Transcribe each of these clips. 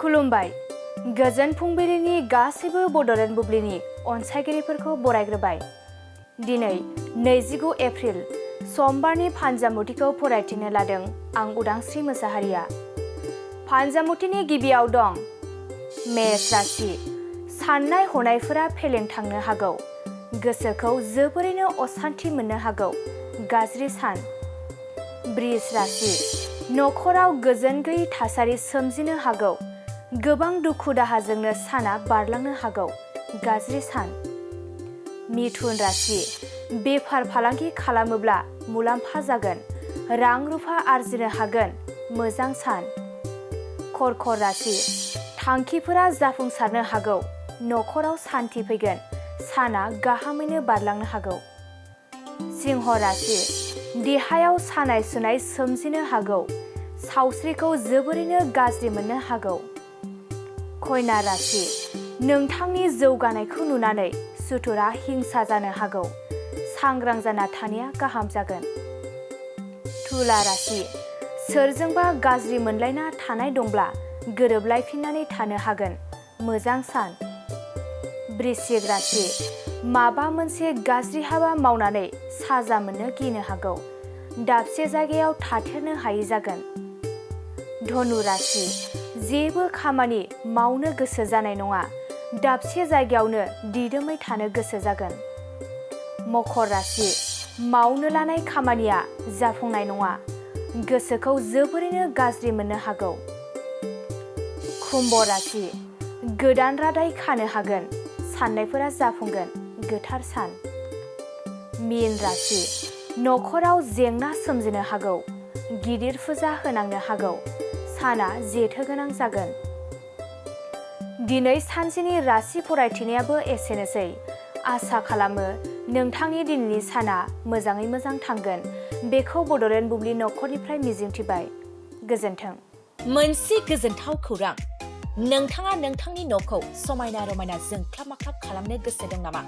खुलुमबाय। गोजोन फुंबिलिनि गासैबो बड'लेण्ड बुब्लिनि अनसायगिरिफोरखौ बरायग्रोबाय। दिनै 29 एप्रिल समबारनि फानजामुथिखौ फरायथिनो लादों आं उदांस्रि मोसाहारिया। फानजामुथिनि गिबियाव दं मेष राशि। साननाय हनायफोरा फेलें थांनो हागौ। गोसोखौ जोबोरैनो असान्थि मोननो हागौ। गाज्रि सान। बृष राशि। नखराव गोजोन गैयै थासारि सोमजिनो हागौ। गोबां दुखु दाहाजोंनो साना बारलांनो हागौ। गाज्रि सान। मिथुन राशि। बेफार फालांगि खालामोब्ला मुलाम्फा जागोन। रां रुफा आरजिनो हागोन। मोजां सान। कर्कट राशि। थांखिफोरा जाफुंसारनो हागौ। नखराव सान्थि फैगोन। साना गाहामैनो बारलांनो हागौ। सिंह राशि। देहायाव सानाय सुनाय सोमजिनो हागौ। सावस्रिखौ जोबोरैनो गाज्रि मोननो हागौ। कन्या राशि। नोंथांनि जौगानायखौ नुनानै सुथुरा हिंसा जानो हागौ। सांग्रां जाना थानाया गाहाम जागोन। तुला राशि। सोरजोंबा गाज्रि मोनलायना थानाय दंब्ला गोरोबलायफिननानै थानो हागोन। मोजां सान। वृश्चिक राशि। माबा मोनसे गाज्रि हाबा मावनानै साजा मोननो गिनो हागौ। दाबसे जायगायाव थाथेरनो हायै जागोन। धनु राशि। जेबो खामानि मावनो गोसो जानाय नङा। दाबसे जायगायावनो दिदोमै थानो गोसो जागोन। मकर राशि। मावनो लानाय खामानिया जाफुंनाय नङा। गोसोखौ जोबोरैनो गाज्रि मोननो हागौ। कुम्भ राशि। गोदान रादाय खानो हागोन। साननायफोरा जाफुंगोन। गोथार सान। मीन राशि। नखराव जेंना सोमजिनो हागौ। गिदिर फुजा होनांनो हागौ। साना जेथो गोनां जागोन। दिनै सानसेनि राशि फरायथिनायाबो एसेनोसै। आसा खालामो नोंथांनि दिनैनि साना मोजाङै मोजां थांगोन। बेखौ बड'लेण्ड बुब्लि नखरनिफ्राय मिजिंथिबाय। गोजोन्थों। मोनसे गोजोनथाव खौरां। नोंथाङा नोंथांनि न'खौ समायना रमायना जोंख्लाब माख्लाब खालामनो गोसो दं नामा?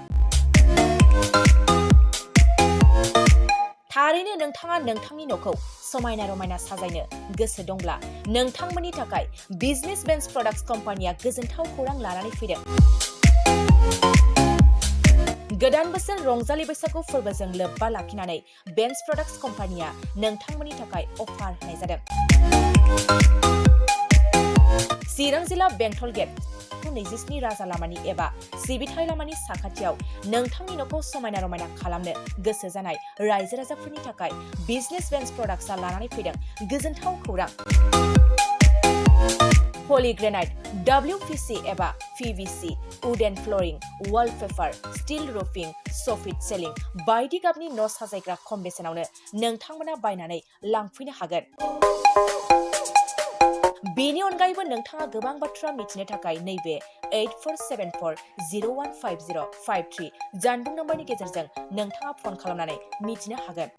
थारैनो नोंथाङा नोंथांनि न'खौ समायना रमायना साजायनो गोसो दंब्ला नोंथांमोननि थाखाय बिजनेस बेन्स प्रडाक्ट्स कम्पानिया गोजोनथाव खौरां लानानै फैदों। गोदान बोसोर रंजालि बैसागु फोरबोजों लोब्बा लाखिनानै बेन्स प्रडाक्ट्स कम्पानिया नोंथांमोननि थाखाय अफार होनाय जादों। चिरां जिल्ला बेंटल गेट 27 राजा लामानि एबा सिबिथाय लामानि साखाथियाव नोंथांनि न'खौ समायना रमायना खालामनो गोसो जानाय रायजो राजाफोरनि थाखाय बिजनेस बेन्स प्रडाक्ट्सआ लानानै फैदों गोजोनथाव खौरां। पलिग्रेनाइट, WPC एबा PVC, wooden flooring, wallpaper, steel roofing, soffit ceiling बायदि गाबनि न' साजायग्रा खम बेसेनावनो नोंथांमोना बायनानै लांफैनो हागोन। बेनि अनगायैबो नोंथाङा गोबां बाथ्रा मिथिनो थाखाय नैबे 8474015053 जानबुं नम्बरनि गेजेरजों नोंथाङा फन खालामनानै मिथिनो हागोन।